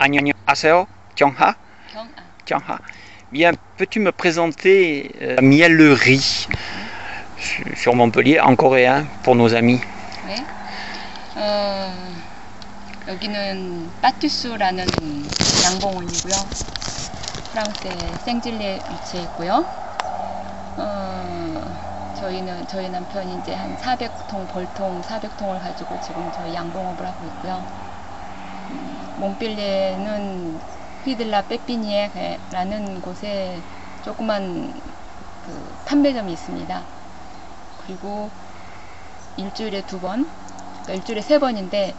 안녕하세요, 경하. 경아. 경하. Bien, peux-tu me présenter la miellerie sur Montpellier en coréen pour nos amis? 네. 여기는 빠투스라는 양봉원이고요. 프랑스의 생질리에 위치해 있고요. 저희 남편이 이제 한 400통, 벌통 400통을 가지고 지금 저희 양봉업을 하고 있고요. 몽필리에는 휘들라 빼피니에라는 곳에 조그만 그 판매점이 있습니다. 그리고 일주일에 2번, 그러니까 일주일에 3번인데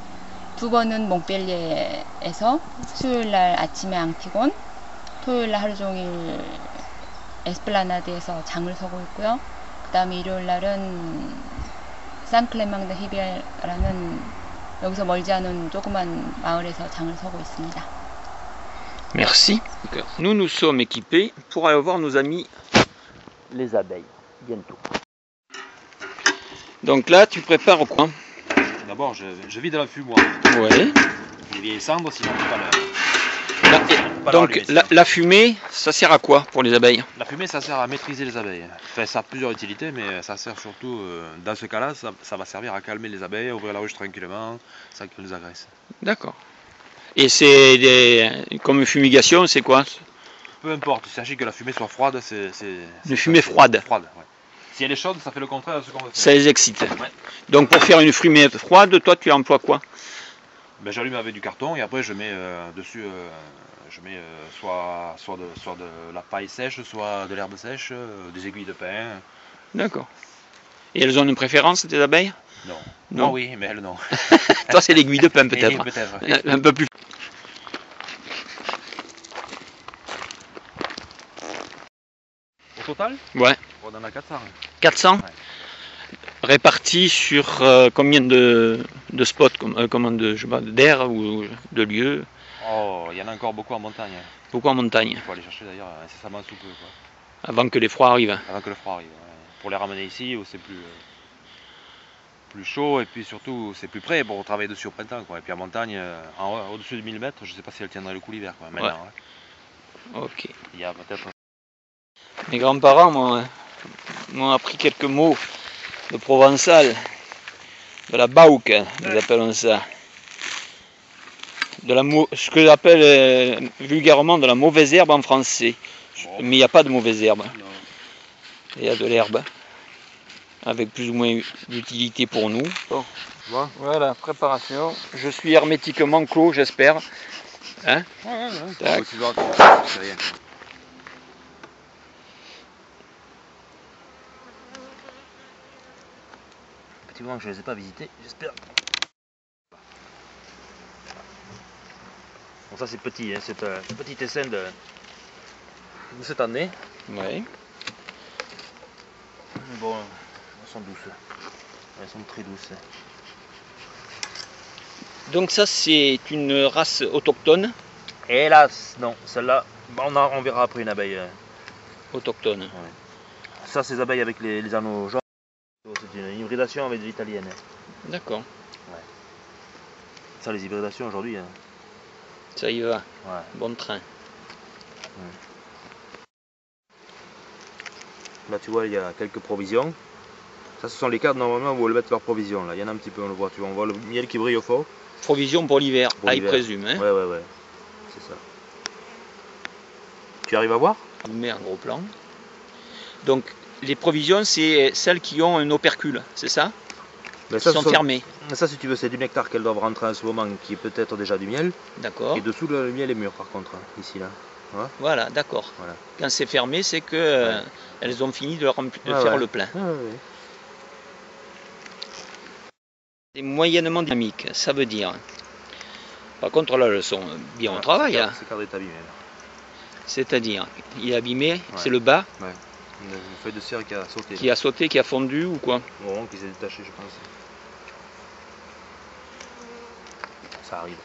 2번은 몽펠리에에서 수요일날 아침에 앙티곤, 토요일날 하루종일 에스플라나드에서 장을 서고 있고요. 그 다음에 일요일날은 산클레망 데 히비엘라는 여기서 멀지 않은 조그만 마을에서 장을 서고 있습니다. Merci. Nous nous sommes équipés pour aller voir nos amis les abeilles bientôt. Donc là, tu prépares quoi? D'abord, je vide la fumoire. Ouais. Les vieilles cendres, sinon on peut pas Donc la fumée, ça sert à quoi pour les abeilles? La fumée, ça sert à maîtriser les abeilles. Enfin, ça a plusieurs utilités, mais ça sert surtout, dans ce cas-là, ça va servir à calmer les abeilles, à ouvrir la ruche tranquillement, sans qu'elles les agressent. D'accord. Et c'est comme fumigation, c'est quoi? Peu importe, sachez que la fumée soit froide, c'est Une fumée froide. Ouais. Si elle est chaude, ça fait le contraire de ce qu'on veut faire. Ça les excite. Ouais. Donc pour faire une fumée froide, toi tu emploies quoi? Ben, j'allume avec du carton et après je mets dessus soit de la paille sèche, soit de l'herbe sèche, des aiguilles de pin. D'accord. Et elles ont une préférence, tes abeilles? Non. Non. Non, oui, mais elles non. Toi c'est l'aiguille de pin peut-être. Peut-être. Un peu plus. Au total? Ouais. On en a 400. 400 Ouais. Répartis sur combien de spots, d'air ou de lieux? Oh, il y en a encore beaucoup en montagne. Beaucoup en montagne, Il faut aller chercher d'ailleurs incessamment sous peu, quoi. avant que les froids arrivent. Avant que le froid arrive. Ouais. Pour les ramener ici où c'est plus chaud et puis surtout c'est plus près pour travailler dessus au printemps, quoi. Et puis en montagne, au-dessus de 1000 mètres, je sais pas si elle tiendrait le coup l'hiver, quoi. Maintenant, Ouais. Ok. il y a peut-être. Mes grands-parents m'ont appris quelques mots de provençal, de la bauque, nous appelons ça. Ce que j'appelle vulgairement de la mauvaise herbe en français. Bon. Mais il n'y a pas de mauvaise herbe. Non. Il y a de l'herbe, avec plus ou moins d'utilité pour nous. Bon. Voilà, préparation. Je suis hermétiquement clos, j'espère. Hein? Ouais. Tac. C'est rien. Effectivement, je ne les ai pas visités, j'espère. Bon, ça c'est petit, hein, c'est un petit essaim de cette année. Oui. Mais bon, elles sont douces. Elles sont très douces. Donc ça c'est une race autochtone. Hélas, non, celle-là, on verra après une abeille. Autochtone. Ouais. Ça, ces abeilles avec les anneaux jaunes, c'est une hybridation avec de l'italienne. D'accord. Ouais. Ça, les hybridations aujourd'hui. Hein. Ça y va. Ouais. Bon train. Là, tu vois, il y a quelques provisions. Ça, ce sont les cadres normalement où elles mettent leurs provisions. Là, il y en a un petit peu, on le voit. Tu vois, on voit le miel qui brille au fond. Provision pour l'hiver, il l'hiver. présume. Hein. Ouais. C'est ça. Tu arrives à voir? Il met un gros plan. Donc les provisions, c'est celles qui ont un opercule, c'est ça? Ben, Qui sont fermées. Ça, si tu veux, c'est du nectar qu'elles doivent rentrer en ce moment, qui est peut-être déjà du miel. D'accord. Et dessous, le miel est mûr, par contre, hein, ici, là. Ouais. Voilà, d'accord. Voilà. Quand c'est fermé, c'est que elles ont fini de faire le plein. Ouais. C'est moyennement dynamique, ça veut dire. Par contre, là, elles sont bien au travail. Là. Ce cadre est abîmé. C'est-à-dire, il est abîmé, c'est le bas. Ouais. Une feuille de cire qui a sauté. Qui a sauté, qui a fondu ou quoi? Bon, qui s'est détaché, je pense. Ça arrive.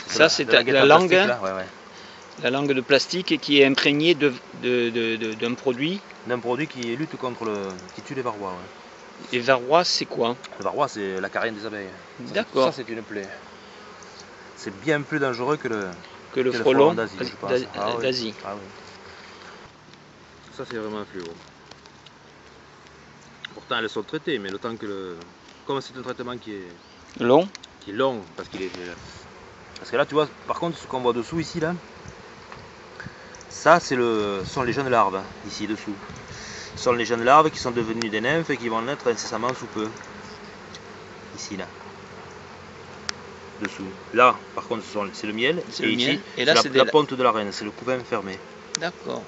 Ça, c'est la langue. Là. Ouais. La langue de plastique qui est imprégnée d'un produit. D'un produit qui lutte contre qui tue les varrois. Ouais. Les varrois, c'est quoi? Le varroa, c'est la carrière des abeilles. D'accord. Ça, c'est une plaie. c'est bien plus dangereux que le frelon d'Asie, je pense. d'Asie. Ah oui. Ça c'est vraiment un fléau. Pourtant elles sont traitées, mais le temps que comme c'est un traitement qui est long, parce que là tu vois, par contre ce qu'on voit dessous ici là, ça c'est sont les jeunes larves ici dessous. Ce sont les jeunes larves qui sont devenues des nymphes et qui vont naître incessamment sous peu. Ici là. Dessous. Là par contre c'est le miel. Et ici et là c'est la ponte de la reine, c'est le couvain fermé. D'accord.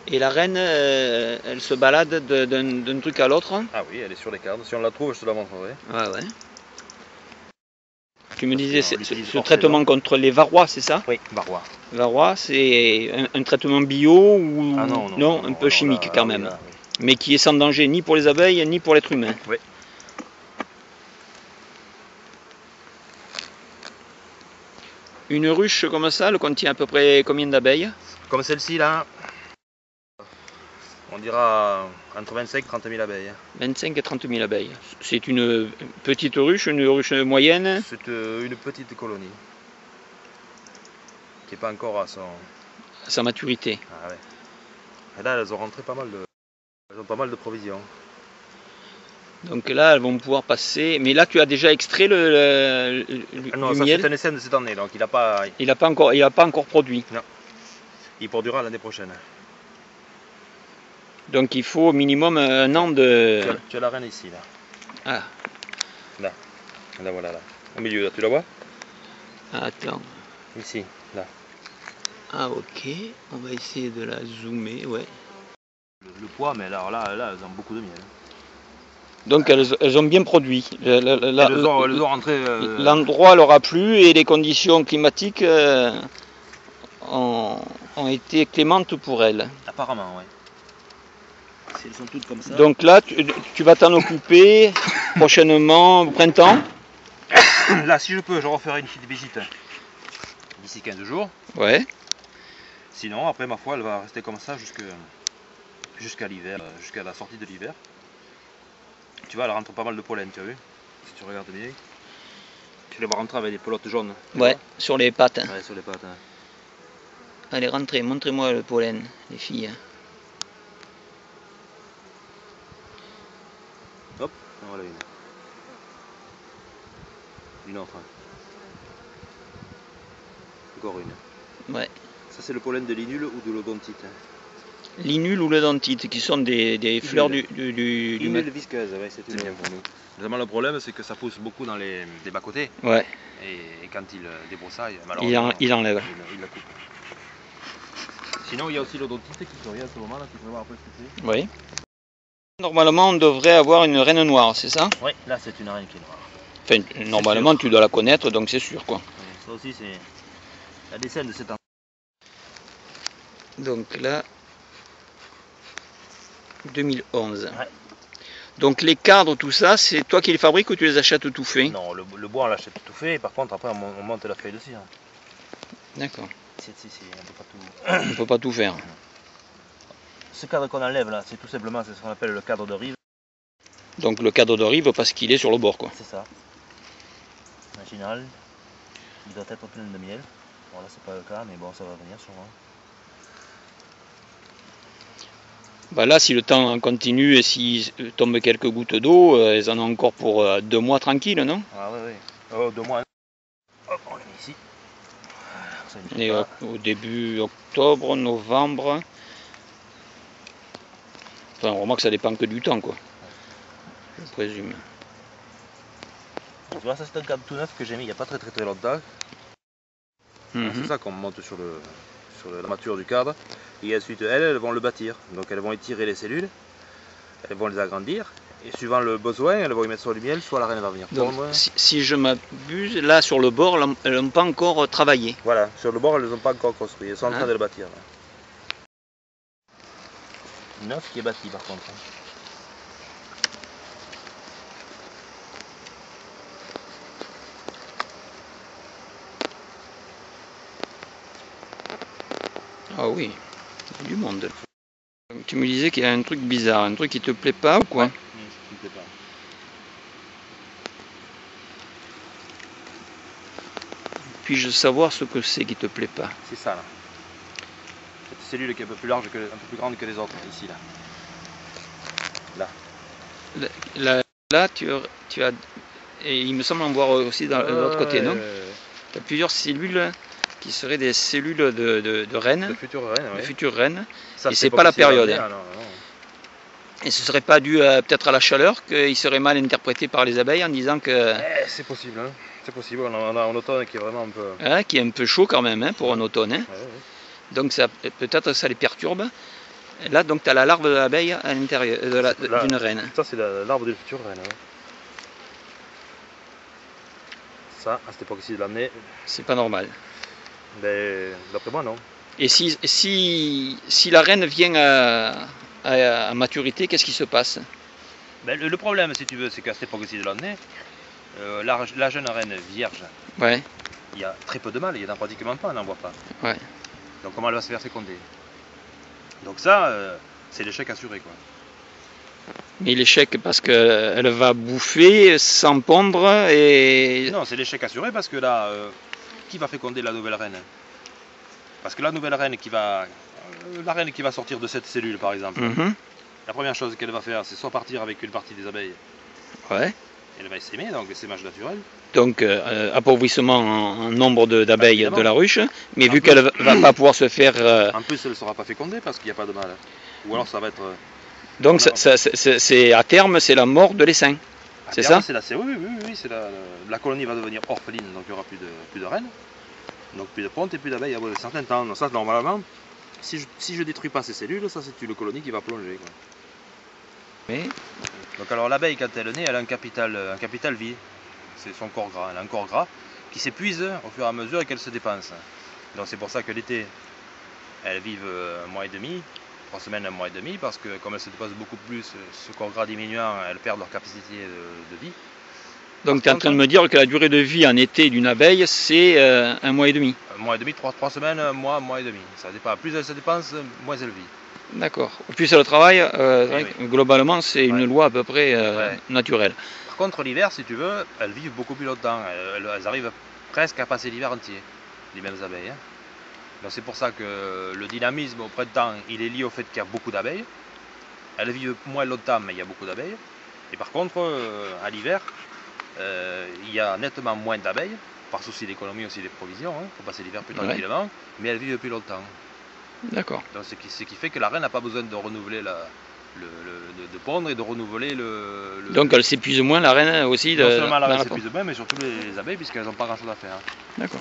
Et la reine, elle se balade d'un truc à l'autre? Ah oui, elle est sur les cadres. Si on la trouve, je te la montrerai. Ouais. Tu me disais, ce traitement contre les varrois, c'est ça? Oui, varrois. Varrois, c'est un traitement bio ou non, un peu chimique quand même, oui. Mais qui est sans danger ni pour les abeilles ni pour l'être humain. Oui. Une ruche comme ça, elle contient à peu près combien d'abeilles? Comme celle-ci là, on dira entre 25 et 30 000 abeilles. 25 et 30 000 abeilles. C'est une petite ruche, une ruche moyenne? C'est une petite colonie. Qui n'est pas encore à sa maturité. Ah ouais. Et là, elles ont rentré pas mal de provisions. Donc là, elles vont pouvoir passer. Mais là, tu as déjà extrait le non, ça c'est un essaim de cette année, donc il n'a pas encore produit. Non. Il produira l'année prochaine. Donc il faut au minimum un an de... Tu as la reine ici, là. Ah. Là, voilà, là. Au milieu, là, tu la vois? Attends. Ici, là. Ah ok, on va essayer de la zoomer, ouais. Le poids, mais alors là, elles ont beaucoup de miel. Donc elles ont bien produit. Elles ont rentré... L'endroit leur a plu et les conditions climatiques ont été clémentes pour elles. Apparemment, oui. Elles sont toutes comme ça. Donc là, tu vas t'en occuper prochainement, au printemps. Là, si je peux, je referai une petite visite d'ici 15 jours. Ouais. Sinon, après, ma foi, elle va rester comme ça jusqu'à l'hiver, jusqu'à la sortie de l'hiver. Tu vois, elle rentre pas mal de pollen, tu as vu? Si tu regardes bien. Tu les vois rentrer avec des pelotes jaunes. Ouais, sur les pattes. Ouais, sur les pattes. Hein. Allez, rentrez, montrez-moi le pollen, les filles. Hop, voilà une autre. Encore une. Ouais. Ça c'est le pollen de l'inule ou de l'odontite. L'inule ou l'odontite, qui sont des fleurs du L'inule visqueuse, ouais, c'est bien pour nous. Vraiment le problème c'est que ça pousse beaucoup dans les bas-côtés. Ouais. Et quand il débroussaille, malheureusement, il enlève. Il la coupe. Sinon il y a aussi l'odontite qui survient à ce moment-là, tu peux voir un peu ce que c'est. Oui. Normalement on devrait avoir une reine noire, c'est ça? Oui, là c'est une reine qui est noire. Enfin, normalement tu dois la connaître, donc c'est sûr quoi. Oui, ça aussi c'est la décenne de cet an. Donc là, 2011. Ouais. Donc les cadres, tout ça, c'est toi qui les fabriques ou tu les achètes tout fait? Non, le bois on l'achète tout fait, et par contre après on monte la feuille dessus. Hein. D'accord. On ne peut pas tout faire. Ce cadre qu'on enlève là, c'est tout simplement ce qu'on appelle le cadre de rive. Donc le cadre de rive parce qu'il est sur le bord quoi. C'est ça. En général, il doit être plein de miel. Bon là c'est pas le cas, mais bon ça va venir sûrement. Bah là si le temps continue et s'il tombe quelques gouttes d'eau, elles en ont encore pour 2 mois tranquille, non? Ah oui. Oh, 2 mois. Hop, on les met ici. Et au début octobre, novembre. Enfin, on remarque que ça dépend que du temps, quoi. Je présume. Tu vois, ça c'est un cadre tout neuf que j'ai mis il n'y a pas très longtemps. C'est ça qu'on monte sur la mature du cadre. Et ensuite, elles vont le bâtir. Donc elles vont étirer les cellules, elles vont les agrandir. Et suivant le besoin, elles vont y mettre sur du miel, soit la reine va venir pondre. Si je m'abuse, là sur le bord, elles n'ont pas encore travaillé. Voilà, sur le bord, elles ne les ont pas encore construit. Elles sont en train de le bâtir. Là. Une œuf qui est bâtie par contre. Ah oui, il y a du monde. Tu me disais qu'il y a un truc bizarre, un truc qui te plaît pas ou quoi? Ouais, qui me plaît pas. Puis-je savoir ce que c'est qui te plaît pas? C'est ça là. Cette cellule qui est un peu plus large, un peu plus grande que les autres, ici là. Là, tu as, et il me semble en voir aussi de l'autre côté, non? Tu as plusieurs cellules qui seraient des cellules de reines. De futures reines, oui. De futures reines. Ça, et c'est pas la période. Non, non. Et ce serait pas dû peut-être à la chaleur, qu'il serait mal interprété par les abeilles en disant que... C'est possible, hein. C'est possible. On a un automne qui est vraiment un peu... qui est un peu chaud quand même, hein, pour un automne. Hein. Ouais. Donc peut-être que ça les perturbe. Et là, donc tu as la larve de l'abeille à l'intérieur d'une reine. Ça, c'est l'arbre d'une future reine. Hein. Ça, à cette époque-ci de l'année... C'est pas normal. Ben, d'après moi, non. Et si la reine vient à maturité, qu'est-ce qui se passe? Ben, le problème, si tu veux, c'est qu'à cette époque-ci de l'année, la jeune reine vierge, ouais. Il y a très peu de mâles, il n'y en a pratiquement pas, on n'en voit pas. Ouais. Donc comment elle va se faire féconder? Donc ça, c'est l'échec assuré, quoi. Mais l'échec parce qu'elle va bouffer sans pondre et... Non, c'est l'échec assuré parce que là, qui va féconder la nouvelle reine? Parce que la nouvelle reine qui va... la reine qui va sortir de cette cellule, par exemple, la première chose qu'elle va faire, c'est soit partir avec une partie des abeilles. Ouais. Elle va s'aimer, donc l'essaimage naturel. Donc appauvrissement en nombre d'abeilles de la ruche, mais vu qu'elle ne va pas pouvoir se faire... En plus, elle ne sera pas fécondée parce qu'il n'y a pas de mâle. Ou alors ça va être... Donc c'est à terme, c'est la mort de l'essaim, c'est ça? Oui, la colonie va devenir orpheline, donc il n'y aura plus de reines. Donc plus de pontes et plus d'abeilles à bout de certains temps. Donc ça, normalement, si je ne détruis pas ces cellules, ça c'est une colonie qui va plonger, quoi. Oui. Donc alors l'abeille, quand elle naît, elle a un capital vie. C'est son corps gras. Elle a un corps gras qui s'épuise au fur et à mesure qu'elle se dépense. Donc c'est pour ça que l'été, elles vivent un mois et demi, 3 semaines, un mois et demi, parce que comme elles se dépensent beaucoup plus, ce corps gras diminuant, elles perdent leur capacité de vie. Donc tu es en train de me dire que la durée de vie en été d'une abeille, c'est un mois et demi? Un mois et demi, 3 semaines, un mois et demi. Ça dépend. Plus elle se dépense, moins elle vit. D'accord. Plus elle travaille, globalement c'est une loi à peu près naturelle. Par contre l'hiver, si tu veux, elles vivent beaucoup plus longtemps. Elles arrivent presque à passer l'hiver entier, les mêmes abeilles. Hein. Donc c'est pour ça que le dynamisme au printemps, il est lié au fait qu'il y a beaucoup d'abeilles. Elles vivent moins longtemps, mais il y a beaucoup d'abeilles. Et par contre, à l'hiver, il y a nettement moins d'abeilles, par souci d'économie aussi des provisions, hein, pour passer l'hiver plus tranquillement, mais elles vivent plus longtemps. D'accord. Donc ce qui fait que la reine n'a pas besoin de renouveler de pondre et de renouveler le... Donc elle s'épuise moins, la reine aussi? Non seulement la reine s'épuise moins, mais surtout les abeilles, puisqu'elles n'ont pas grand chose à faire. D'accord.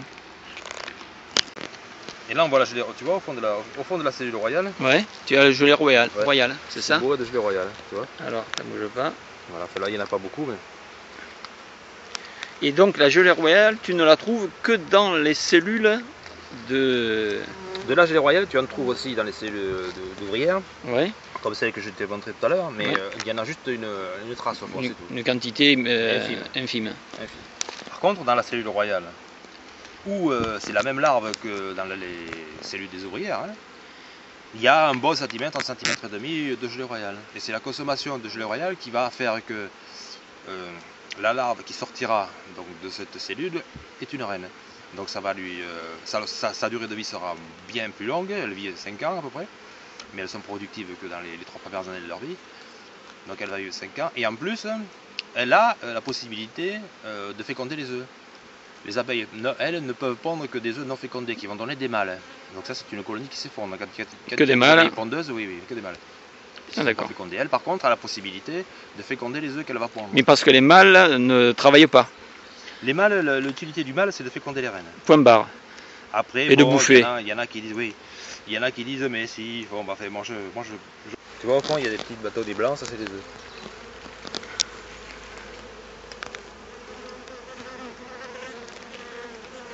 Et là on voit la gelée, tu vois, au fond de la cellule royale. Ouais, tu as la gelée royale, c'est ça? Beau de gelée royale, tu vois. Alors, ça ne bouge pas. Voilà, là il n'y en a pas beaucoup, mais... Et donc la gelée royale, tu ne la trouves que dans les cellules de la gelée royale, tu en trouves aussi dans les cellules d'ouvrières, comme celle que je t'ai montrée tout à l'heure, mais il y en a juste une trace au fond, c'est tout. Une quantité infime. Par contre, dans la cellule royale, où c'est la même larve que dans les cellules des ouvrières, hein, il y a un bon centimètre, 1,5 cm de gelée royale. Et c'est la consommation de gelée royale qui va faire que la larve qui sortira donc, de cette cellule est une reine. Donc ça va lui, sa durée de vie sera bien plus longue, elle vit 5 ans à peu près, mais elles sont productives que dans les 3 premières années de leur vie. Donc elle va vivre 5 ans, et en plus, elle a la possibilité de féconder les œufs. Les abeilles, elles, ne peuvent pondre que des œufs non fécondés, qui vont donner des mâles. Donc ça c'est une colonie qui s'effondre. Que des mâles? Pondeuses, oui, que des mâles. Ah, d'accord. Elle, par contre, a la possibilité de féconder les œufs qu'elle va pondre. Mais parce que les mâles ne travaillent pas. Les mâles, l'utilité du mâle, c'est de féconder les reines. Point barre. Après, et de bouffer. Il y en a qui disent oui. Il y en a qui disent mais si, bon, bah, moi je... Tu vois au fond, il y a des petits bateaux des blancs, ça c'est des œufs.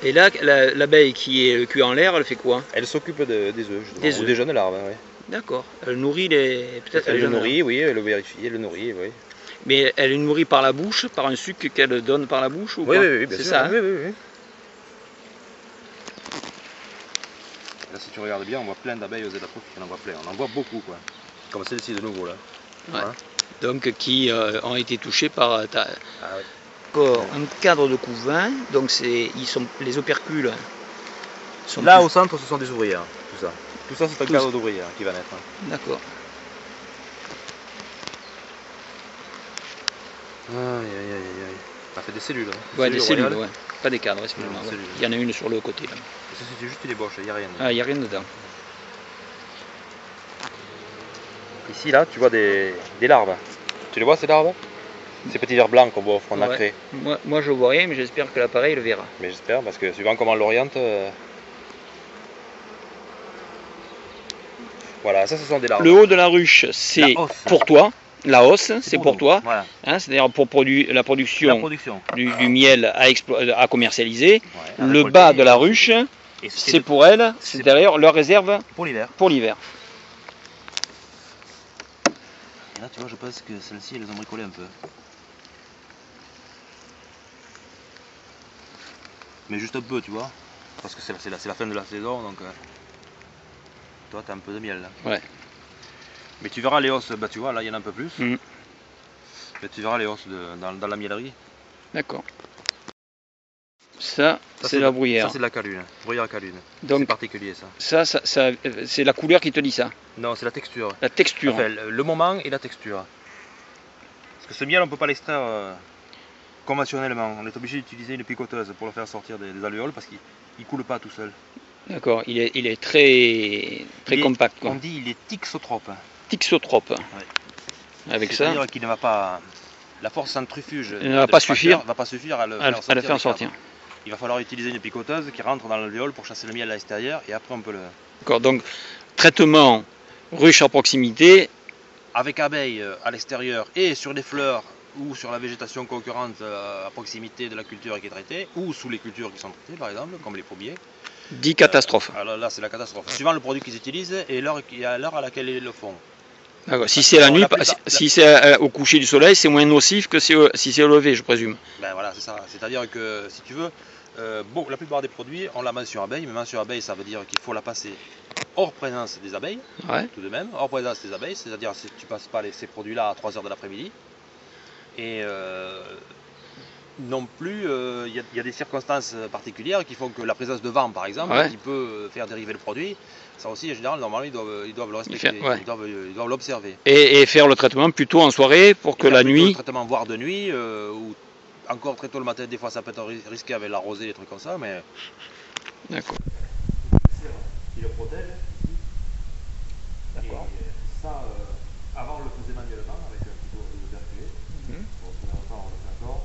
Et là, l'abeille qui est le cul en l'air, elle fait quoi? Elle s'occupe des œufs, ou des jeunes larves. Ouais. D'accord. Elle nourrit peut-être elle le nourrit, oui, elle le vérifie, elle le nourrit, oui. Mais elle est nourrie par la bouche, par un sucre qu'elle donne par la bouche ou oui, pas? Oui, bien sûr. C'est ça, hein? Oui. Là, si tu regardes bien, on voit plein d'abeilles aux zédatrophes, on en voit plein, on en voit beaucoup, quoi. Comme celle-ci de nouveau, là. Ouais. Donc, qui ont été touchées par D'accord, un cadre de couvain, donc les opercules sont là plus... au centre ce sont des ouvrières, tout ça. Tout ça c'est un cadre d'ouvrières qui va naître. D'accord. Ça fait des cellules. Ouais, des cellules, ouais. Pas des cadres, excusez-moi. Ouais. Il y en a une sur le côté là. Ça c'est juste une ébauche, il n'y a rien. Ah, il n'y a rien dedans. Ici là tu vois des larves. Tu les vois ces larves? Ces petits vers blancs qu'on voit au fond nacré. Moi je vois rien, mais j'espère que l'appareil le verra. Mais j'espère, parce que suivant comment on l'oriente... Voilà, ça ce sont des larves. Le haut de la ruche, c'est pour toi. La hausse, c'est pour toi. Voilà. Hein, c'est-à-dire pour la production du miel à commercialiser. Ouais, le bas de la ruche, c'est pour elle, c'est d'ailleurs leur réserve pour l'hiver. Et là tu vois, je pense que celles-ci elles ont bricolé un peu. Mais juste un peu, tu vois, parce que c'est la fin de la saison, donc toi tu as un peu de miel là. Ouais. Mais tu verras les hausses, bah tu vois, là il y en a un peu plus. Mais tu verras les hausses dans la miellerie. D'accord. Ça c'est la bruyère. Ça c'est de la calune, bruyère à calune. Donc, c'est particulier ça. Ça c'est la couleur qui te dit ça? Non, c'est la texture. La texture. Enfin, le moment et la texture. Parce que ce miel on ne peut pas l'extraire conventionnellement. On est obligé d'utiliser une picoteuse pour le faire sortir des alvéoles parce qu'il ne coule pas tout seul. D'accord, il est très compact. Quoi. On dit il est thixotrope. Thixotrope. Ouais. Avec ça. C'est-à-dire qu'il ne va pas. La force centrifuge ne va pas suffire à le faire sortir. Il va falloir utiliser une picoteuse qui rentre dans l'alvéole pour chasser le miel à l'extérieur et après on peut le. D'accord, donc traitement ruche à proximité. Avec abeilles à l'extérieur et sur les fleurs ou sur la végétation concurrente à proximité de la culture qui est traitée, ou sous les cultures qui sont traitées par exemple, comme les pommiers. Dit catastrophe. Alors là c'est la catastrophe. Suivant le produit qu'ils utilisent et l'heure à laquelle ils le font. Si c'est la nuit, si c'est au coucher du soleil, c'est moins nocif que si c'est au lever, je présume. Ben voilà, c'est ça. C'est-à-dire que si tu veux, la plupart des produits ont la mention abeille, mais mention abeille ça veut dire qu'il faut la passer hors présence des abeilles, tout de même, hors présence des abeilles, c'est-à-dire que tu ne passes pas ces produits-là à 3 h de l'après-midi. Et non plus, il y a des circonstances particulières qui font que la présence de vent, par exemple, qui peut faire dériver le produit, ça aussi, en général, normalement, ils doivent le respecter, ils doivent l'observer. Et faire le traitement plutôt en soirée pour que la nuit... Le traitement voire de nuit, ou encore très tôt le matin, des fois ça peut être risqué avec la rosée, des trucs comme ça, mais... D'accord. Qui le protège. D'accord. Et ça, avant on le faisait manuellement avec un petit peu de perculé. Bon, pour l'instant on le fait encore.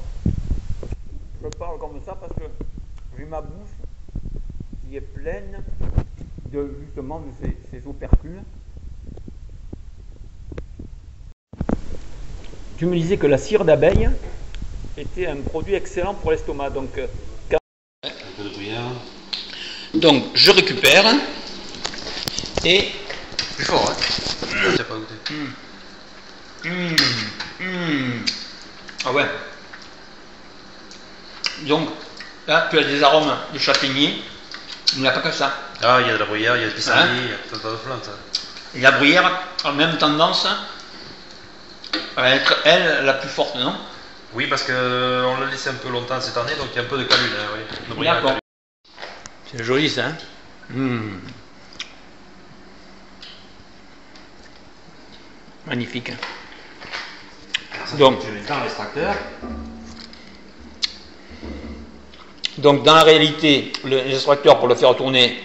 Je parle comme ça parce que j'ai ma bouche qui est pleine justement de ces opercules. Tu me disais que la cire d'abeille était un produit excellent pour l'estomac. Donc, un peu de bruyère. Donc je récupère et plus fort, hein. Tu n'as pas goûté. Ah ouais. Donc là tu as des arômes de châtaignier. Il n'y a pas que ça. Ah, il y a de la bruyère, il y a du pissenlit, il y a tout un tas de plantes. Et la bruyère a même tendance à être elle la plus forte, non? Oui, parce qu'on l'a laissé un peu longtemps cette année, donc il y a un peu de calune. Oui. D'accord. C'est joli ça. Magnifique. Donc, je mets dans l'extracteur. Donc dans la réalité, l'extracteur pour le faire tourner,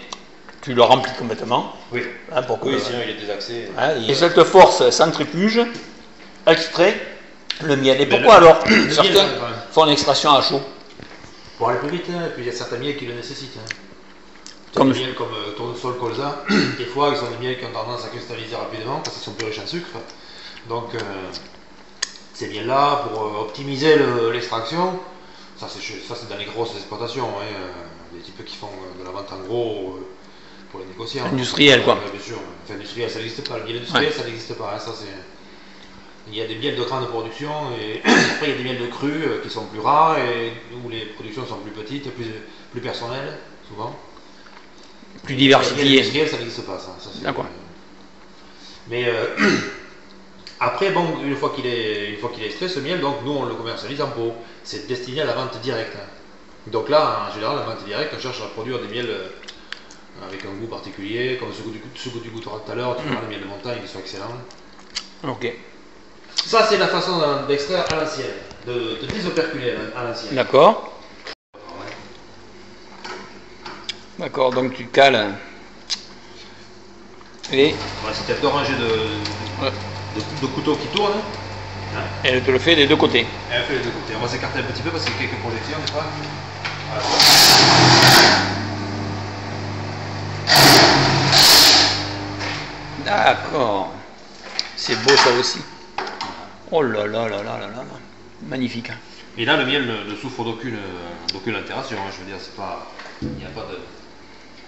tu le remplis complètement. Oui. Hein, pour que, sinon il est désaxé. Hein, et cette force centrifuge extrait le miel. Et pourquoi alors certains font l'extraction à chaud? Pour aller plus vite, hein, et puis il y a certains miels qui le nécessitent. Hein. Comme des miels comme tournesol, colza, des fois ils sont des miels qui ont tendance à cristalliser rapidement parce qu'ils sont plus riches en sucre. Donc ces miels-là, pour optimiser l'extraction, ça c'est dans les grosses exploitations, hein, des types qui font de la vente en gros pour les négociants. Industriel quoi. Bien sûr, enfin, industriel ça n'existe pas, le miel industriel ça n'existe pas. Hein, ça, il y a des miels de grande production et après il y a des miels de cru qui sont plus rares et où les productions sont plus petites, plus personnelles souvent. Plus diversifiées. Le miel industriel ça n'existe pas ça. D'accord. Mais Après, bon, une fois qu'il est extrait, ce miel, donc nous on le commercialise en pot. C'est destiné à la vente directe. Donc là, en général, la vente directe, on cherche à produire des miels avec un goût particulier, comme ce que tu goûteras tout à l'heure, tu feras le miel de montagne qui soit excellent. Ok. Ça, c'est la façon d'extraire à l'ancienne, de désoperculer à l'ancienne. D'accord. D'accord, donc tu cales. Et. Ouais, c'est peut-être deux rangées de couteaux qui tournent. Hein. Elle te le fait des deux côtés. Elle fait les deux côtés. On va s'écarter un petit peu parce qu'il y a quelques projections, n'est-ce pas? Voilà. D'accord. C'est beau ça aussi. Oh là là là là là là. Magnifique. Et là, le miel ne souffre d'aucune altération. Hein. Je veux dire, c'est pas. Il n'y a pas de.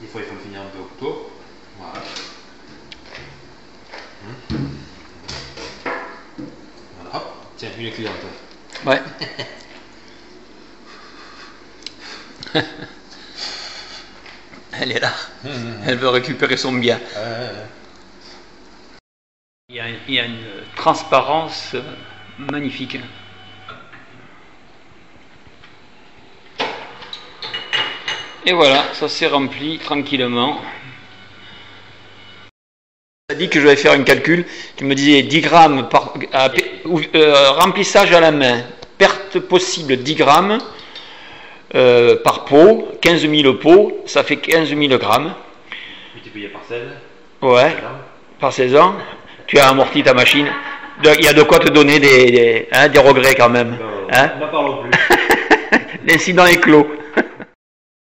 Des fois, il faut le finir un peu au couteau. Voilà. Voilà. Hop. Tiens, une cliente. Ouais. Elle est là. Elle veut récupérer son bien. Il y a une transparence magnifique. Et voilà, ça s'est rempli tranquillement. Tu as dit que je vais faire un calcul. Tu me disais 10 grammes par remplissage à la main. Perte possible 10 grammes par pot. 15 000 pots, ça fait 15 000 grammes. Et tu payes par 16. Ouais, par 16 ans. Tu as amorti ta machine. Il y a de quoi te donner des regrets quand même. Hein? On n'en parlons plus. L'incident est clos.